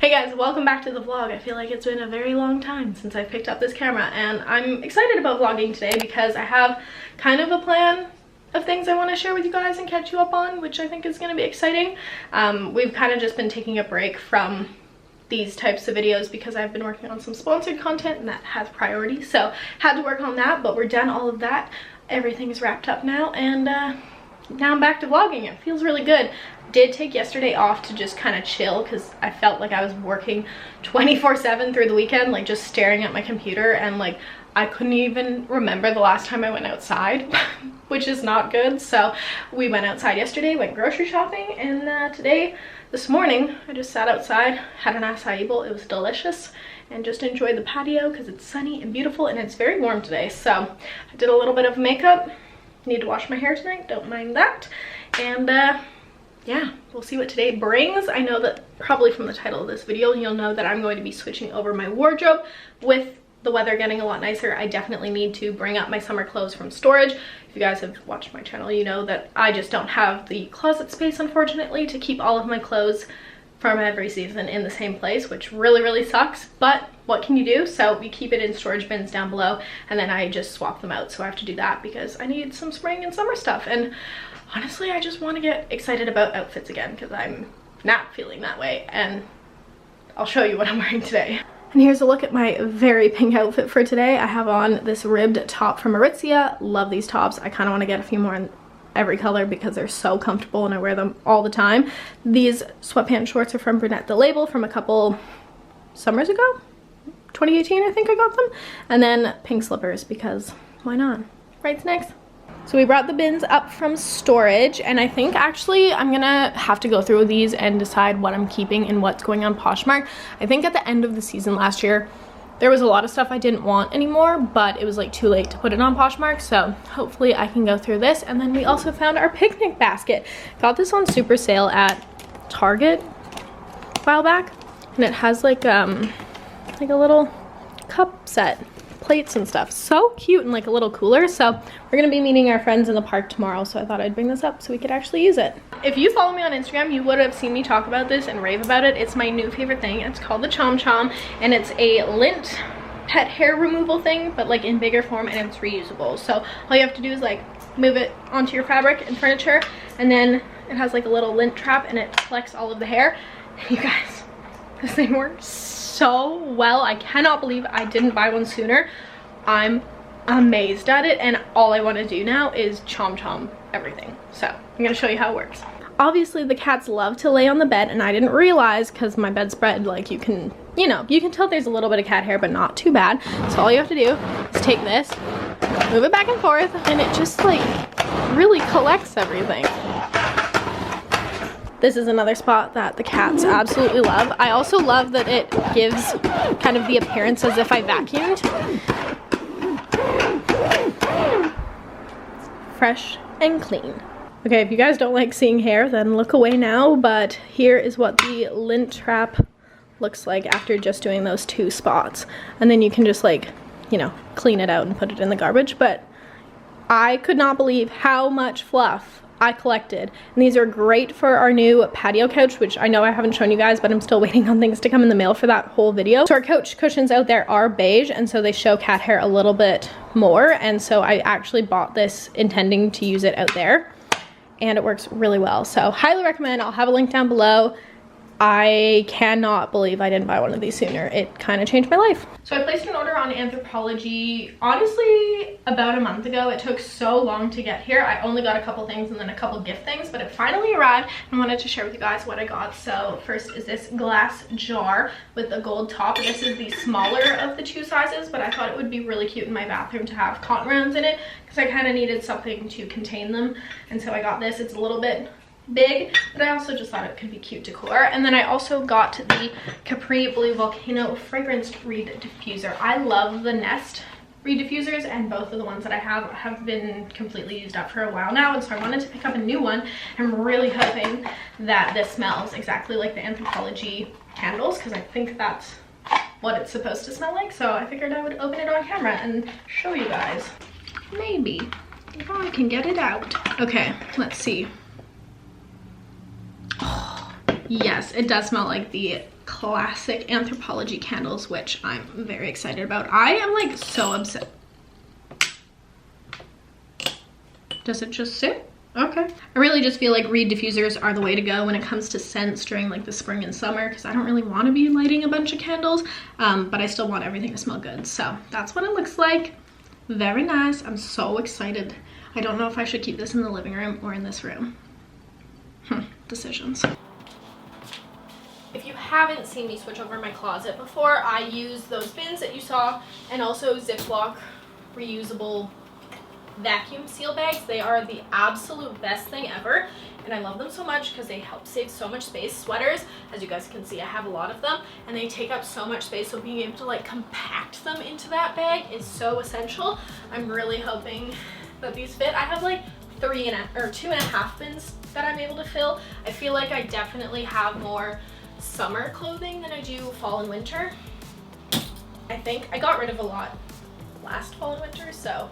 Hey guys, welcome back to the vlog. I feel like it's been a very long time since I picked up this camera, and I'm excited about vlogging today because I have kind of a plan of things I want to share with you guys and catch you up on, which I think is going to be exciting. We've kind of just been taking a break from these types of videos because I've been working on some sponsored content and that has priority, so had to work on that, but we're done all of that. Everything's wrapped up now, and now I'm back to vlogging. It feels really good. Did take yesterday off to just kind of chill because I felt like I was working 24/7 through the weekend, like just staring at my computer, and like I couldn't even remember the last time I went outside, which is not good. So we went outside yesterday, went grocery shopping, and this morning I just sat outside, had an acai bowl. It was delicious, and just enjoyed the patio because it's sunny and beautiful, and it's very warm today. So I did a little bit of makeup. Need to wash my hair tonight, don't mind that. And yeah, we'll see what today brings. I know that probably from the title of this video, you'll know that I'm going to be switching over my wardrobe. With the weather getting a lot nicer, I definitely need to bring up my summer clothes from storage. If you guys have watched my channel, you know that I just don't have the closet space, unfortunately, to keep all of my clothes from every season in the same place, which really sucks, but what can you do? So we keep it in storage bins down below, and then I just swap them out. So I have to do that because I need some spring and summer stuff, and honestly I just want to get excited about outfits again because I'm not feeling that way, and I'll show you what I'm wearing today. And here's a look at my very pink outfit for today. I have on this ribbed top from Aritzia. Love these tops. I kind of want to get a few more in every color because they're so comfortable and I wear them all the time. These sweatpants shorts are from Brunette the Label from a couple summers ago. 2018 I think I got them. And then pink slippers because why not? Right, next. So we brought the bins up from storage, and I think actually I'm gonna have to go through these and decide what I'm keeping and what's going on Poshmark. I think at the end of the season last year there was a lot of stuff I didn't want anymore, but it was like too late to put it on Poshmark, so hopefully I can go through this. And then we also found our picnic basket. Got this on super sale at Target a while back, and it has like a little cup set, plates and stuff. So cute, and like a little cooler. So we're gonna be meeting our friends in the park tomorrow, so I thought I'd bring this up so we could actually use it. If you follow me on Instagram, you would have seen me talk about this and rave about it. It's my new favorite thing. It's called the Chom Chom, and it's a lint pet hair removal thing, but like in bigger form, and it's reusable. So all you have to do is like move it onto your fabric and furniture, and then it has like a little lint trap and it collects all of the hair. You guys, this thing works so well. I cannot believe I didn't buy one sooner. I'm amazed at it, and all I want to do now is chom everything. So I'm gonna show you how it works. Obviously the cats love to lay on the bed, and I didn't realize because my bedspread, like you can tell there's a little bit of cat hair, but not too bad. So all you have to do is take this, move it back and forth, and it just like really collects everything. This is another spot that the cats absolutely love. I also love that it gives kind of the appearance as if I vacuumed. Fresh and clean. Okay, if you guys don't like seeing hair, then look away now, but here is what the lint trap looks like after just doing those two spots. And then you can just like, clean it out and put it in the garbage. But I could not believe how much fluff I collected, and these are great for our new patio couch, which I know I haven't shown you guys, but I'm still waiting on things to come in the mail for that whole video. So our couch cushions out there are beige, and so they show cat hair a little bit more, and so I actually bought this intending to use it out there, and it works really well. So highly recommend. I'll have a link down below. I cannot believe I didn't buy one of these sooner. It kind of changed my life. So I placed an order on Anthropology, honestly, about a month ago. It took so long to get here. I only got a couple things and then a couple gift things, but it finally arrived, and I wanted to share with you guys what I got. So first is this glass jar with a gold top. This is the smaller of the two sizes, but I thought it would be really cute in my bathroom to have cotton rounds in it because I kind of needed something to contain them, and so I got this. It's a little bit big, but I also just thought it could be cute decor. And then I also got the Capri Blue Volcano Fragrance Reed Diffuser. I love the Nest reed diffusers, and both of the ones that I have been completely used up for a while now, and so I wanted to pick up a new one. I'm really hoping that this smells exactly like the Anthropology candles because I think that's what it's supposed to smell like. So I figured I would open it on camera and show you guys. Maybe if I can get it out. Okay, let's see. Yes, it does smell like the classic Anthropology candles, which I'm very excited about. I am like so upset. Does it just sit? Okay. I really just feel like reed diffusers are the way to go when it comes to scents during like the spring and summer, because I don't really want to be lighting a bunch of candles, but I still want everything to smell good. So that's what it looks like. Very nice. I'm so excited. I don't know if I should keep this in the living room or in this room. Decisions. If you haven't seen me switch over my closet before, I use those bins that you saw and also Ziploc reusable vacuum seal bags. They are the absolute best thing ever, and I love them so much because they help save so much space. Sweaters, as you guys can see, I have a lot of them and they take up so much space, so being able to like compact them into that bag is so essential. I'm really hoping that these fit. I have like 2.5 bins that I'm able to fill. I feel like I definitely have more summer clothing than I do fall and winter. I think I got rid of a lot last fall and winter, so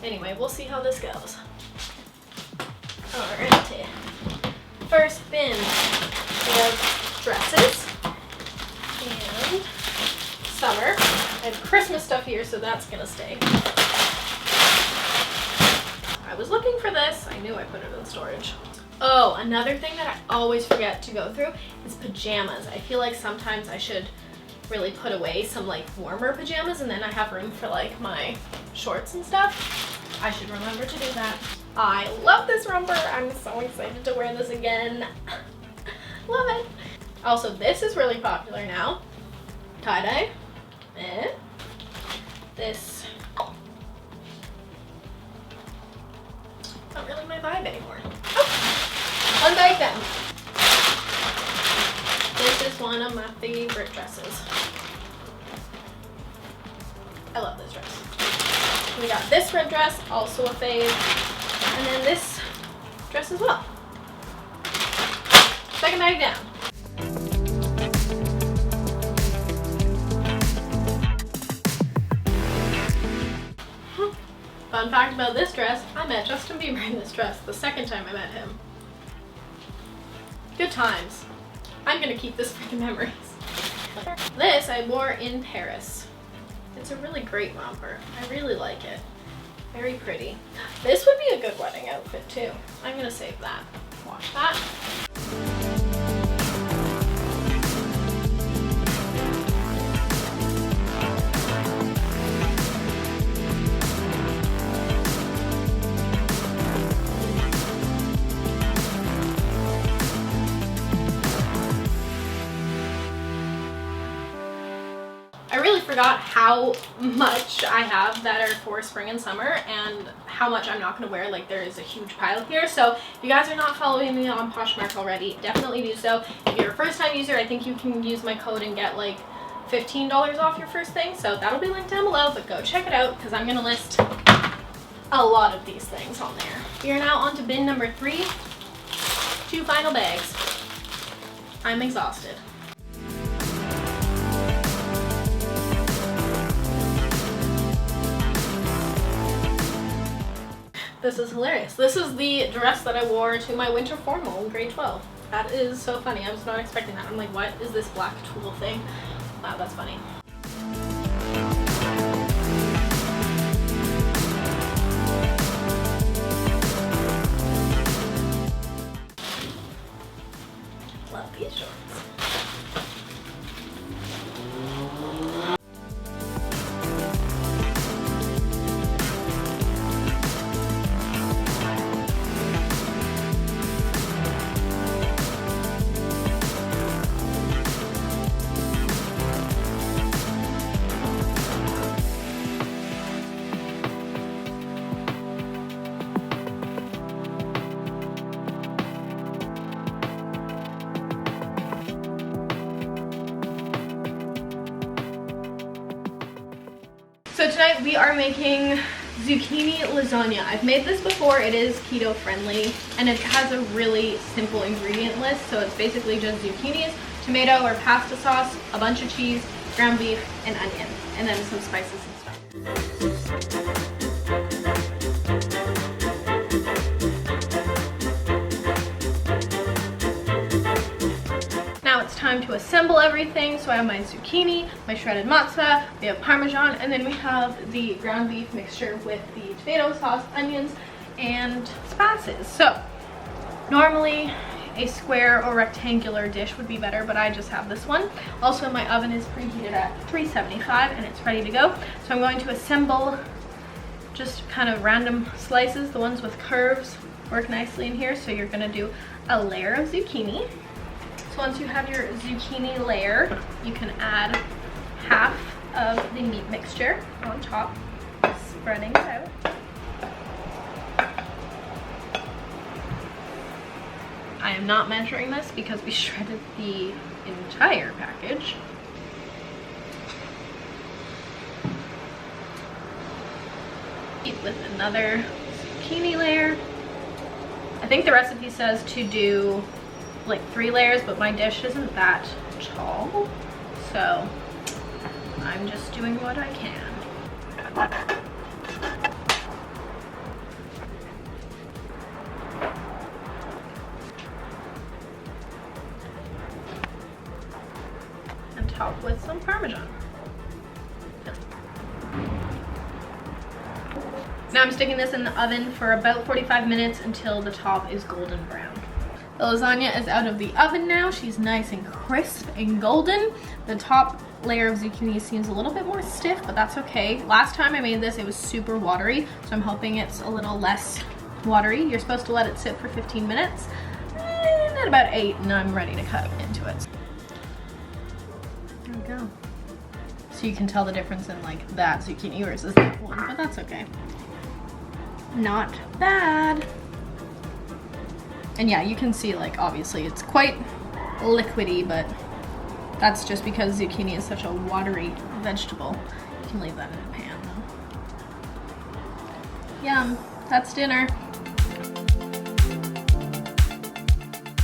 anyway, we'll see how this goes. Alrighty. First bin, we have dresses and summer. I have Christmas stuff here, so that's gonna stay. I was looking for this. I knew I put it in storage. Oh, another thing that I always forget to go through is pajamas. I feel like sometimes I should really put away some like warmer pajamas, and then I have room for like my shorts and stuff. I should remember to do that. I love this romper. I'm so excited to wear this again. Love it. Also, this is really popular now. Tie-dye. This. Not really my vibe anymore. Oh, unbag them. This is one of my favorite dresses. I love this dress. We got this red dress, also a fave, and then this dress as well. Second bag down. Fun fact about this dress, I met Justin Bieber in this dress the second time I met him. Good times. I'm gonna keep this for the memories. This I wore in Paris. It's a really great romper. I really like it. Very pretty. This would be a good wedding outfit too. I'm gonna save that. Wash that. Forgot how much I have that are for spring and summer, and how much I'm not going to wear. Like, there is a huge pile here. So if you guys are not following me on Poshmark already, definitely do so. If you're a first time user, I think you can use my code and get like $15 off your first thing, so that'll be linked down below, but go check it out because I'm going to list a lot of these things on there. We are now on to bin number 3. 2 final bags. I'm exhausted. This is hilarious. This is the dress that I wore to my winter formal in grade 12. That is so funny. I was not expecting that. I'm like, what is this black tulle thing? Wow, that's funny. Love these shorts. So tonight we are making zucchini lasagna. I've made this before. It is keto friendly and it has a really simple ingredient list. So it's basically just zucchinis, tomato or pasta sauce, a bunch of cheese, ground beef, and onion, and then some spices and stuff. time to assemble everything. So I have my zucchini, my shredded matzo, we have Parmesan, and then we have the ground beef mixture with the tomato sauce, onions, and spices. So normally a square or rectangular dish would be better, but I just have this one. Also, my oven is preheated at 375 and it's ready to go. So I'm going to assemble just kind of random slices. The ones with curves work nicely in here. So you're gonna do a layer of zucchini. So once you have your zucchini layer, you can add half of the meat mixture on top, spreading it out. I am not measuring this because we shredded the entire package. With another zucchini layer. I think the recipe says to do like 3 layers, but my dish isn't that tall, so I'm just doing what I can. And top with some Parmesan. Now I'm sticking this in the oven for about 45 minutes until the top is golden brown. The lasagna is out of the oven now. She's nice and crisp and golden. The top layer of zucchini seems a little bit more stiff, but that's okay. Last time I made this, it was super watery, so I'm hoping it's a little less watery. You're supposed to let it sit for 15 minutes. And at about 8, and I'm ready to cut into it. There we go. So you can tell the difference in like that zucchini versus that one, but that's okay. Not bad. And yeah, you can see like obviously it's quite liquidy, but that's just because zucchini is such a watery vegetable. You can leave that in a pan though. Yum, that's dinner.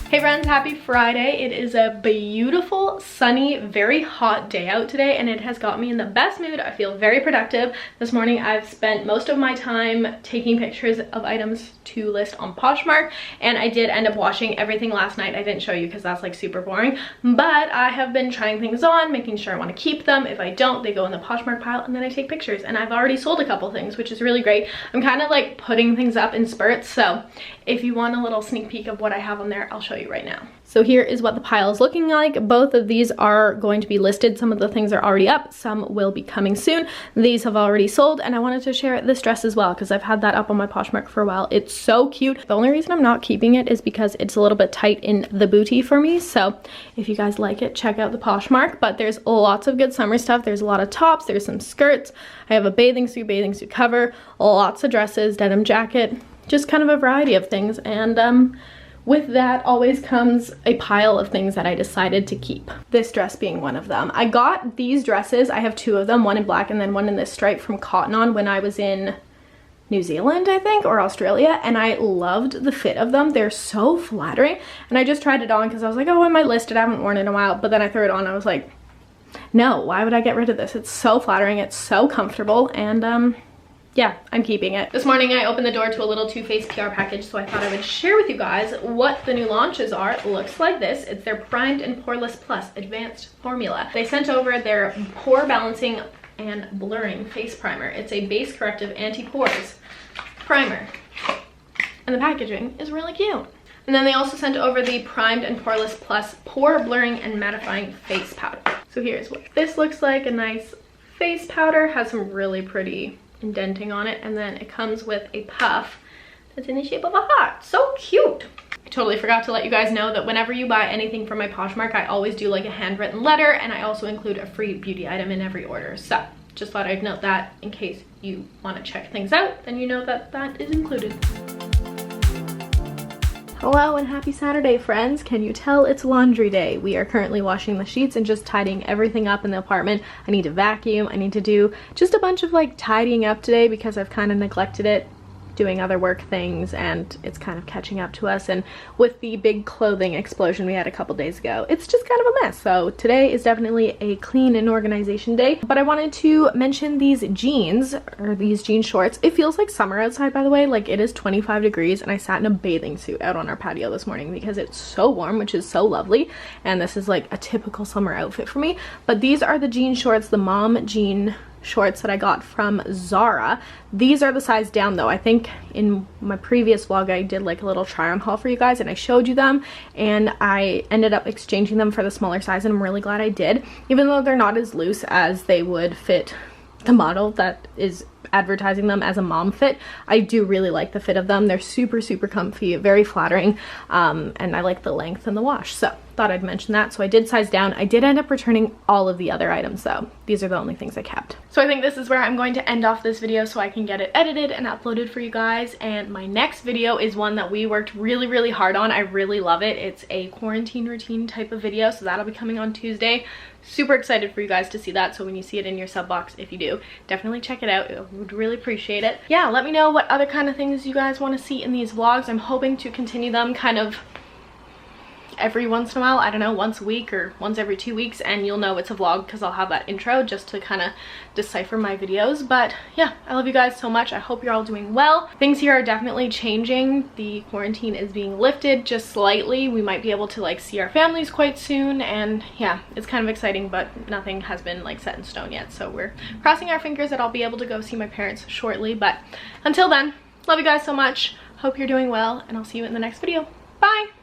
Hey friends, happy Friday. It is a beautiful, sunny, very hot day out today, and it has got me in the best mood. I feel very productive. This morning I've spent most of my time taking pictures of items to list on Poshmark, and I did end up washing everything last night. I didn't show you because that's like super boring, but I have been trying things on, making sure I want to keep them. If I don't, they go in the Poshmark pile, and then I take pictures, and I've already sold a couple things, which is really great. I'm kind of like putting things up in spurts, so if you want a little sneak peek of what I have on there, I'll show you right now. So here is what the pile is looking like. Both of these are going to be listed. Some of the things are already up, some will be coming soon. These have already sold, and I wanted to share this dress as well because I've had that up on my Poshmark for a while. It's so cute. The only reason I'm not keeping it is because it's a little bit tight in the booty for me. So if you guys like it, check out the Poshmark. But there's lots of good summer stuff. There's a lot of tops, there's some skirts. I have a bathing suit cover, lots of dresses, denim jacket, just kind of a variety of things. And with that always comes a pile of things that I decided to keep. This dress being one of them. I got these dresses, I have 2 of them, one in black and then one in this stripe from Cotton On when I was in New Zealand, I think, or Australia, and I loved the fit of them. They're so flattering, and I just tried it on because I was like, oh, I might list it, I haven't worn it in a while, but then I threw it on and I was like, no, why would I get rid of this? It's so flattering, it's so comfortable, and yeah, I'm keeping it. This morning I opened the door to a little Too Faced PR package, so I thought I would share with you guys what the new launches are. It looks like this. It's their Primed and Poreless Plus Advanced Formula. They sent over their Pore Balancing and Blurring Face Primer. It's a base corrective anti-pores primer. And the packaging is really cute. And then they also sent over the Primed and Poreless Plus Pore Blurring and Mattifying Face Powder. So here's what this looks like. A nice face powder, has some really pretty indenting on it, and then it comes with a puff that's in the shape of a heart. So cute. I totally forgot to let you guys know that whenever you buy anything from my Poshmark, I always do like a handwritten letter, and I also include a free beauty item in every order. So just thought I'd note that in case you want to check things out, then you know that that is included. Hello and happy Saturday, friends. Can you tell it's laundry day? We are currently washing the sheets and just tidying everything up in the apartment. I need to vacuum. I need to do just a bunch of like tidying up today because I've kind of neglected it doing other work things, and it's kind of catching up to us. And with the big clothing explosion we had a couple days ago, it's just kind of a mess. So today is definitely a clean and organization day. But I wanted to mention these jeans, or these jean shorts. It feels like summer outside, by the way. Like, it is 25 degrees and I sat in a bathing suit out on our patio this morning because it's so warm, which is so lovely. And this is like a typical summer outfit for me. But these are the jean shorts, the mom jean shorts that I got from Zara. These are the size down though. I think in my previous vlog I did like a little try on haul for you guys and I showed you them, and I ended up exchanging them for the smaller size, and I'm really glad I did, even though they're not as loose as they would fit the model that is advertising them as a mom fit. I do really like the fit of them. They're super comfy, very flattering, and I like the length and the wash, so thought I'd mention that. So I did size down. I did end up returning all of the other items though. These are the only things I kept. So I think this is where I'm going to end off this video so I can get it edited and uploaded for you guys. And my next video is one that we worked really hard on. I really love it. It's a quarantine routine type of video, so that'll be coming on Tuesday. Super excited for you guys to see that. So when you see it in your sub box, if you do, definitely check it out. I would really appreciate it. Yeah, let me know what other kind of things you guys want to see in these vlogs. I'm hoping to continue them kind of every once in a while. I don't know, once a week or once every 2 weeks, and you'll know it's a vlog because I'll have that intro just to kind of decipher my videos. But yeah, I love you guys so much. I hope you're all doing well. Things here are definitely changing. The quarantine is being lifted just slightly. We might be able to like see our families quite soon, and yeah, it's kind of exciting, but nothing has been like set in stone yet. So we're crossing our fingers that I'll be able to go see my parents shortly. But until then, love you guys so much. Hope you're doing well, and I'll see you in the next video. Bye!